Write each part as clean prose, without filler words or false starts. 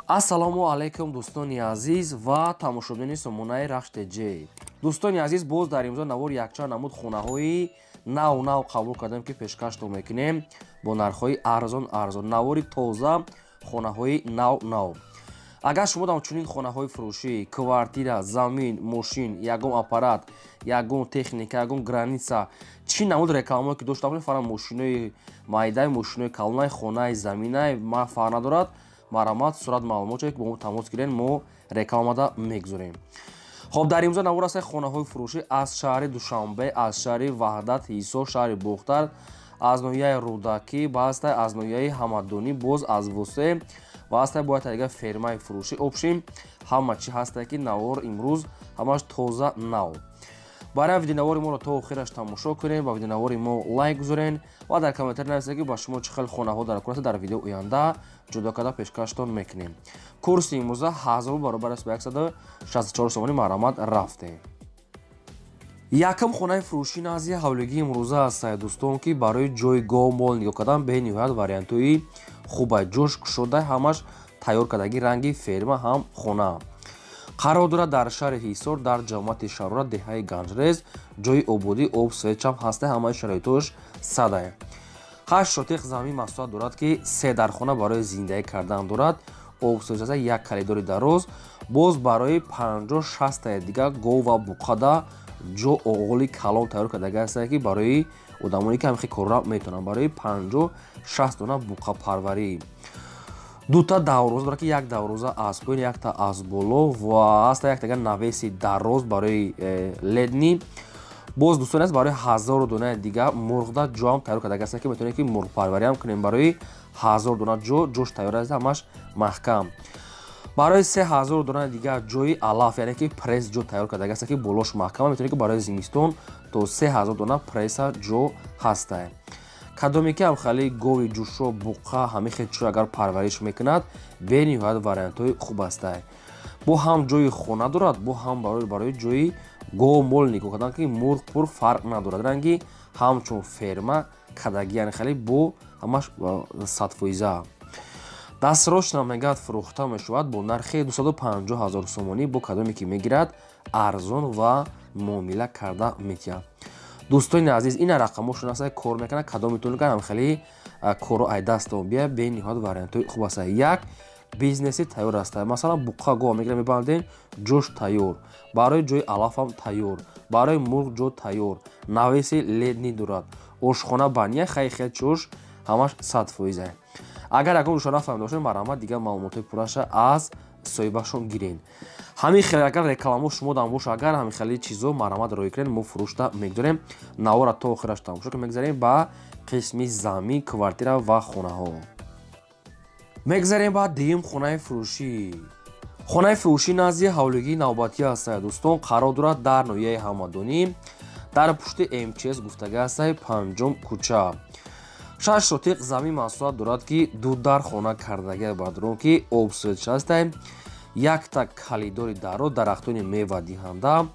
Ассалому алайкум дӯстони азиз ва тамошобини сомонаи Рахшти J. Дӯстони азиз, боз дар имрӯза навор якчанд намуд хонаҳои нав қабул кардем ки пешкаштон мекунем бо нархҳои арзон. Навори тоза, хонаҳои нав. Агар шумо дар чунин хонаҳои фурӯшӣ, квартира, замин, мошин, ягон аппарат, ягон техника, ягон граница, чӣ намуд рекламаҳое ки дошта бошед, фарҳам мошинои майдаи, мошинои калонаи, хонаи заминаи ма фарқ надорад, марамат сурат маълумоте ки бо мо тамос гирен, мо рекламада мегузорем. Хоб дар имрӯза навор аст хонаҳои фурӯшӣ аз шаҳри Душанбе, аз шаҳри Ваҳдат, Ҳисор, шаҳри Бухтар, аз ноҳияи Рӯдакӣ, баъз аз ноҳияи Ҳамадонӣ, боз аз Вусе ва аст бояд тайга фермаи фурӯшӣ обшим. Ҳама чӣ ҳаста ки навор имрӯз ҳамаш тоза нав. Барои видеонавори моро то охираш тамошо кунед, ба видеонавори мо лайк гузорен ва дар комментар нависед ки ба шумо чӣ хел хонаҳо дар кор аст, дар видео оянда ҷудо карда пешкаштон мекунем. Курси имрӯза 1000 баробар аст ба 164 сомонӣ марамат рафте. Якам хонаи фурӯшӣ назди ҳавлигии имрӯза аст дӯстон ки барои ҷои гов мол нигоҳ кардан бениҳоят вариантҳои хуб аст. ҷош кушода ҳамаш тайёр кардаги ранги ферма ҳам хона. Қарор дорад дар шаҳри Ҳисор, дар ҷамоати Шарора, деҳаи Ганҷрез, ҷои ободӣ, об, светчам ҳаста, ҳамаи шароитош садай. 8 шотиқ замин маҳсулот дорад ки 3 дар хона барои зиндагӣ кардан дорад, об, светчаса, як калидори дароз, боз барои 50-60 дига гов ва буқада ҷо оғули калон тайёр кардагӣ аст ки барои одамоне ки ҳамихи корра метавонанд, барои 50-60 дона буқапарварӣ. дута давроза дорад ки як давроза аз поин, якта аз боло ва аста якта навеси дароз барои ледни. боз дӯстон аст барои 1000 донаи дига мурғда ҷо ҳам тайёр кардаги аст ки метавонем ки мурғпарварӣ ҳам кунем барои 1000 дона ҷош тайёр аст, ҳамаш маҳкам. барои 3000 донаи дига ҷои алаф, яъне ки пресс ҷо тайёр кардаги аст ки болош маҳкам, метавонем ки барои зимистон то 3000 дона пресса ҷо ҳаста. кадоме ки ҳам хали гови ҷӯшо, буқа, ҳамихе чӯ агар парвариш мекунад, бениҳоят вариантҳои хуб аста. бо ҳам ҷои хона дорад, бо ҳам барои ҷои гов мол нигоҳ кардан ки мурғ пур фарқ надорад. ранги ҳамчун ферма кадаги, яъне хали бо ҳамаш садфоиза. дастрош мегӯяд фурӯхта мешавад бо нархи 250 000 сомонӣ, бо кадоме ки мегирад арзон ва муомила карда метиҳад. дӯстони азиз, ин рақамошон аст кор мекунад, кадометон ҳам хали коро ай дастон бия, бениҳоят вариантҳои хуб аст. як бизнеси тайёр аст. масалан буқа гова мегирем мебандем, ҷош тайёр, барои ҷои алафам тайёр, барои мурғ ҷо тайёр, навеси ледни дорад, ошхона бания хай чӯш ҳамаш 100%. агар ягон рӯшона фаҳмида бошед, марамат дигар маълумотои пурраша аз соҳибашон гирен. ҳамин хел агар рекламаҳо шумо дам боша, агар ҳамин хели чизо марамат роӣ кунед, мо фурӯшта мегузорем. навора то охираш тамошо ки мегзарем ба қисми замин, квартира ва хонаҳо. мегзарем ба дуюм хонаи фурӯшӣ. хонаи фурӯшӣ назди ҳавлигии навбатӣ аст дӯстон. қарор дорад дар ноҳияи Ҳамадонӣ, дар пушти МЧС гуфтага аст, 5 кӯча. 6 шотиқ замин маҳсулот дорад ки ду дар хона кардаги бадрон ки обсветч аст, якта калидори даро, дарахтони мева диҳанда,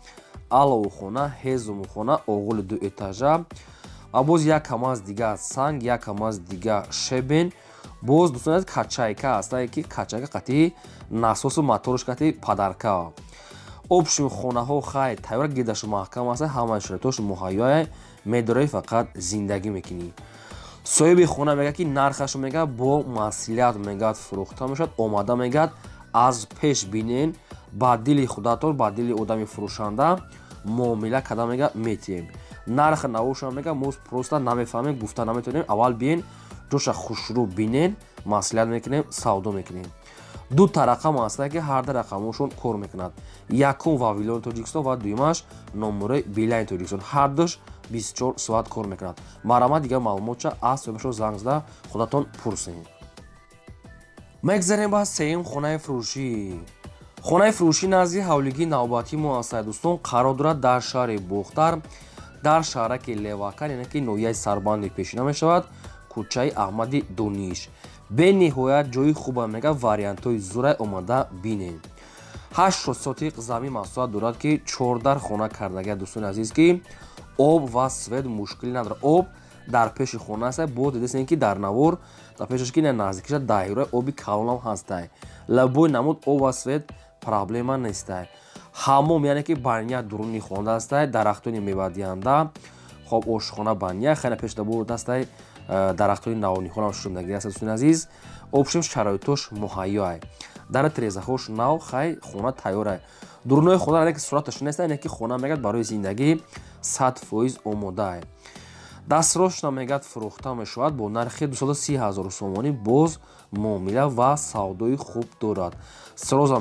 аловухона, ҳезумухона, оғули 2 этажа, боз якам аз дига санг, якам аз дига шебен. боз дӯстон качайка аст ки качайка қатъи насосу моторш қатъи падарка. обшими хонаҳо хай тайёр, гирдашу маҳкам аст, ҳамаи шароитош муҳайё, медорӣ фақат зиндагӣ мекунӣ. соҳиби хона мегӯяд ки нархашо мегӯяд бо маслиҳат мегӯяд фурӯхта мешавад, омада мегӯяд аз пеш бинен, ба дили худатон, ба дили одами фурӯшанда муомила карда мегӯяд метиҳем. нарх навошам мегӯяд, мо просто намефаҳмем, гуфта наметавонем, аввал биен ҷоша хушрӯ бинен, маслиҳат мекунем, савдо мекунем. дута рақам аст ки ҳарда рақамошон кор мекунад. якум вавилони Тоҷикистон ва дуюмаш номури билайни Тоҷикистон. ҳардуш 24 соат кор мекунад. марамат дигар маълумотша аз соҳибашон занг зада худатон пурсед. мегзарем ба сеюм хонаи фурӯшӣ. хонаи фурӯшӣ назди ҳавлигии навбатии мо аст дӯстон. қарор дорад дар шаҳри Бухтар, дар шаҳраки Левакан, яъне ки ноҳияи Сарбанди пешина мешавад, кӯчаи Аҳмади Дониш. бениҳоят ҷои хуба мега вариантҳои зурай омада бинем. 8 сотиқ замин маҳсулот дорад ки 4 дар хона кардаги дӯстони азиз ки об ва свет мушкилӣ надорад. об дар пеши хона аст, бо дидесем ки дар навор дар пешаш ки наздикиша даҳираи оби калонам ҳаст. лабои намуд об ва свет проблема нестай. Ҳамом яъне ки баня дуруни хона астай, дарахтони мевадиҳанда, хоб ошхона баня хеле пешда буд астай, дарахтони навонихона шундаги аст дӯстони азиз. Обшим шароитош муҳайёай. Дар тирезаҳош нав хай хона тайёрай. Дурунои хона яъне ки сураташ нест, яъне ки хона мегӯяд барои зиндагӣ 100% омодаай. Дастрошна мегӯяд фурӯхта мешавад бо нархи 230 000 сомонӣ, боз муомила ва савдои хуб дорад. Срошна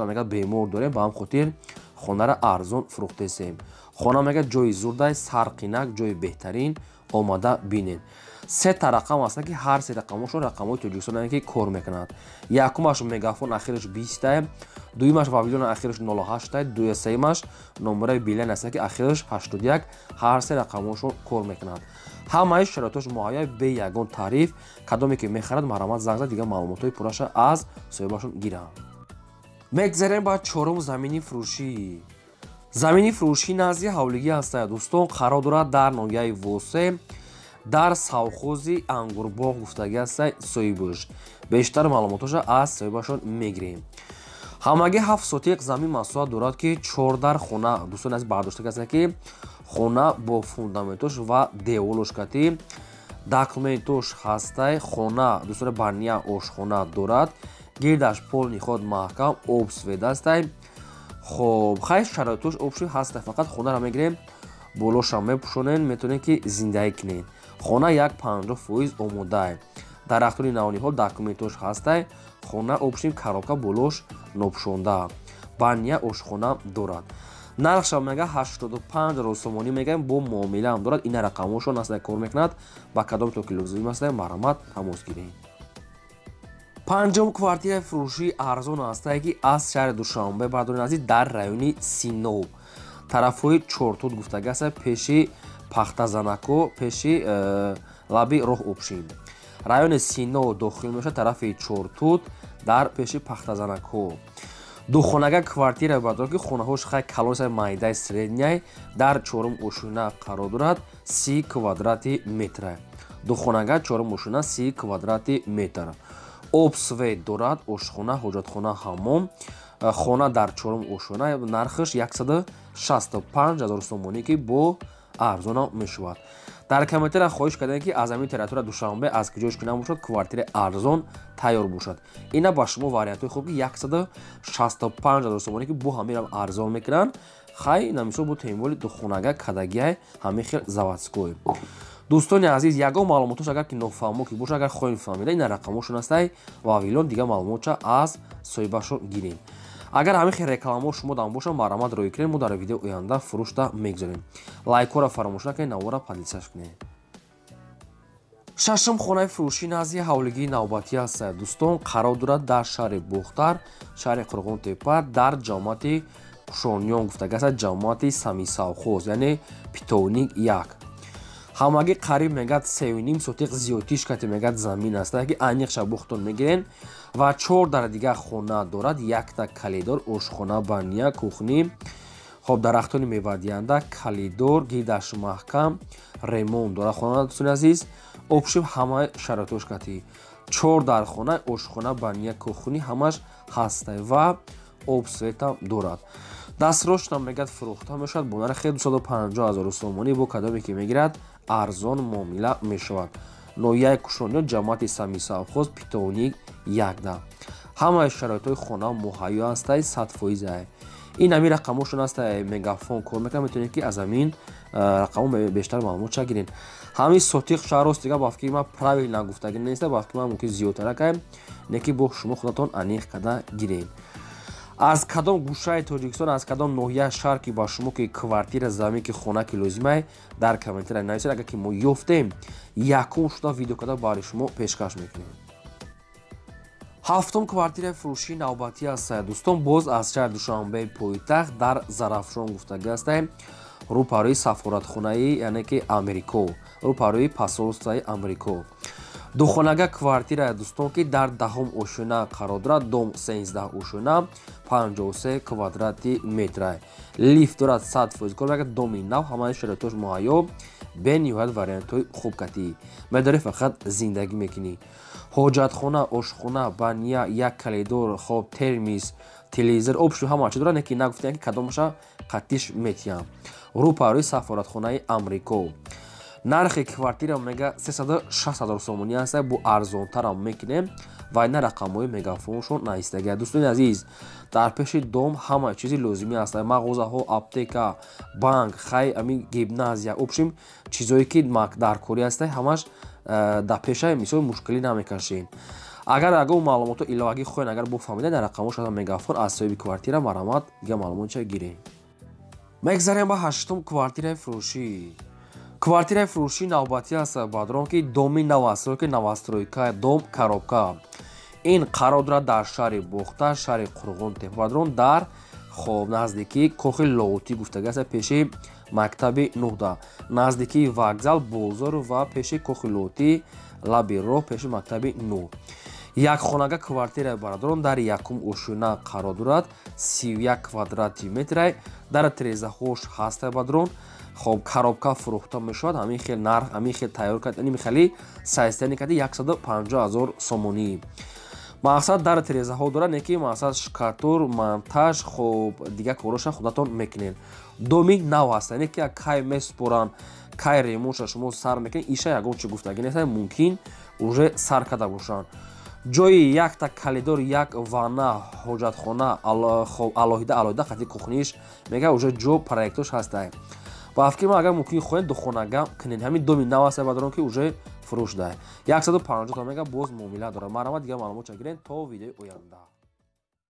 мегӯяд бемор дорем, ба ҳам хотир хонаро арзон фурӯхтесем. Хона мегӯяд ҷои зурдай сарқинак, ҷои беҳтарин омада бинен. Сета рақам аст ки ҳар се рақамошон рақамҳои Тоҷикистон ки кор мекунад. Якумаш мегафон ахираш 20, дуюмаш вавилон ахираш 08, сеюмаш номераи билайн аст ки ахираш 81, ҳар се рақамошон кор мекунад. Ҳамаи шароитош муҳайё бе ягон таъриф. Кадоме ки мехарад маромад занг зад, дигар маълумотҳои пурраша аз соҳибашон гиранд. Мегзарем ба чорум замини фурӯшӣ. Замини фурӯшӣ назди ҳавлигӣ аст дӯстон, қарор дорад дар ноҳияи Восе дар совхози Ангурбоғ гуфтагӣ аст Соҳибуш. Бештар маълумотоша аз соҳибашон мегирем. Ҳамагӣ 7 сотиқ замин масоҳат дорад ки 4 дар хона дӯстони азиз бардоштагӣ аст ки хона бо фундаментош ва деволош кати документош ҳастай. Хона дӯстони баня ошхона дорад, гирдаш пол ниход маҳкам, об сведа астай. Хоб хай шароитош обши ҳастай, фақат хонаро мегирем, болоша мепӯшонем, метавонем ки зиндагӣ кунем. Хона як 50% омодаай. Дарахтони навониҳо документош ҳастай. Хона обшим коробка болош нопӯшонда. Баня ошхона дорад. Нархша мега 85 000 сомонӣ мегаем, бо муомилаам дорад. Ина рақамошон астай кор мекунад. Ба кадом то ки лозим астай маромад тамос гирем. Панҷум квартираи фурӯшии арзон астай ки аз шаҳри Душанбе бардорен азиз, дар райони Синнов. Тарафҳои Чортут гуфтагӣ аст, пеши пахтазанако, пеши лаби роҳ обшим. Райони Синнов дохил мешавад, тарафи Чортут дар пеши пахтазанако. Духонага квартира бардор ки хонаҳош хай калони майдаи средняй дар чорум ошуна қарор дорад, 30 квадрати метр. Духонага чорум ошуна 30 квадрати метр. Об свет дорад, ошхона, ҳоҷатхона, ҳаммом. Хона дар чорум ошуна, нархаш 165 000 сомонӣ ки бо арзона мешавад. Дар комментария хоҳиш кардем ки аз ҳамин территорияи Душанбе аз куҷош ки набошад квартираи арзон тайёр бошад. Ина ба шумо вариантҳои хуб ки 165 000 сомонӣ ки бо ҳаминам арзон мекунанд. Хай намисол бо темволи духонага кадагиай ҳамин хел заводской. Дӯстони азиз, ягон маълумотош агар ки нофаҳмо ки боша, агар хоҳем фаҳмида, ина рақамошон астай вавилон, дигар маълумотша аз соҳибашон гирем. Агар ҳамин хел рекламаҳо шумо дан боша, маромад роӣ кунем, мо дар видеои оянда фурӯшта мегузорем. Лайкҳоро фаромӯш накунед, навора подписааш кунед. Шашум хонаи фурӯшӣ назди ҳавлигии навбатӣ аст дӯстон, қарор дорад дар шаҳри Бухтар, шаҳри Қурғонтепа, дар ҷамоати Кушониён гуфтагӣ аст, ҷамоати Самисавхоз, яъне Питовник 1. Ҳамагӣ қариб мегӯяд 3.5 сотиқ зиёдтиш кати мегӯяд замин аст ки айниқша бухтон мегирен ва 4 дар дигар хона дорад, якта калидор, ошхона, баня, кухни. Хоб дарахтони мевадиҳанда, калидор, гирдаш маҳкам, ремонт дорад хона дӯстони азиз. Обшим ҳамаи шароитош кати 4 дар хона, ошхона, баня, кухни ҳамаш ҳастай ва об светам дорад. Дастрошна мегӯяд фурӯхта мешавад бо нархи 250 000 сомонӣ, бо кадоме ки мегирад арзон муомила мешавад. Ноҳияи Кушониён, ҷамоати Самисавхоз, Питовник 1. Ҳамаи шароитҳои хона муҳайё астай 100%. Ин ҳамин рақамошон астай мегафон кор мекунад, метавонед ки аз ҳамин рақамо бештар маълумотша гиред. Ҳамин сотиқ шаҳрост дигар ба фикри ман правилна гуфтагӣ нест, ба фикри ман мумкин зиёдтар акаем, не ки бо шумо худатон аниқ када гирем. Аз кадом гӯшаи Тоҷикистон, аз кадом ноҳияи шаҳр ки ба шумо ки квартира, замин ки хона ки лозимай, дар комментария нависед. Агар ки мо ёфтем, якум шуда видео када барои шумо пешкаш мекунем. ҳафтум квартираи фурӯшии навбатӣ аст дӯстон, боз аз шаҳри Душанбеи пойтахт дар Зарафшон гуфтагӣ аст, рӯпарӯи сафоратхонаи яъне ки Амрико, рӯпарӯи посолствои Амрико. Духонага квартира дӯстон ки дар 10-ум ошуна қарор дорад, дом 13 ошуна, 53 квадрати метр. Лифт дорад 100% кор мекунад, доми нав, ҳамаи шароитош муҳайё, бениҳоят вариантҳои хуб катӣ. Медорӣ фақат зиндагӣ мекунӣ. ҳоҷатхона, ошхона, баня, як калидор, хоб, термис, телевизор, обшу ҳама чӣ дорад, неки нагуфтем ки кадомаша қаттиш метиям. Рӯпарои сафоратхонаи Амрико. Нархи квартира мега 360,000 сомонӣ аст, бу арзонтарам мекунем ва ина рақамҳои мегафоншон наистага. Дӯстони азиз, дар пеши дом ҳама чизи лозимӣ аст. Мағозаҳо, аптека, банк, хай, ами гимназия, обшим чизое ки даркорӣ аст, ҳамаш дар пеша мисол мушкилӣ намекашем. Агар агар маълумоту иловагӣ хоҳен агар буфаҳмида дар рақамҳо шуда мегафон аз соҳиби квартира марамат дига маълумотша гирем. Мегзарем ба ҳаштум, квартираи фурӯшӣ. Квартираи фурӯшӣ навбатӣ аст бадрон ки доми новостройка, новостройка, дом коробка. Ин қарор дорад дар шаҳри Бухта, шаҳри Қурғонтепа, дар наздикии кохи Ловутӣ гуфтага аст, пеши мактаби Нуҳда, наздикии вокзал, бозор ва пеши кохи Ловутӣ, лаби роҳ, пеши мактаби Нуҳ. Якхонага квартираи бародарон дар якум ошӯна қарор дорад, 31 квадрати метр, дар тирезаҳош ҳаст бадрон. Хоб коробка фурӯхта мешавад, ҳамин хел нарх, ҳамин хел тайёр карда, ин хели сайзтани карда 150,000 сомонӣ. Мақсад дар тирезаҳо дорад, неки мақсад шкатур, монтаж, хоб дига короша худатон мекунед. Доми нав аст, неки кай месупоранд, кай ремонтша шумо сар мекунед, иша ягон чӣ гуфтагӣ нест, мумкин уже сар карда бошанд. ҷои якта калидор, як ванна, ҳоҷатхона, алоҳида хати кухниш мега уже ҷо проектош ҳастай. Ба фикри ман агар мумкин хоҳед духонага кунед, ҳамин доми нав аст бадрон ки уже фурӯш дай. 150 та мега боз муомила дорад. Марҳамат, дига маълумотша гирем то видеои оянда.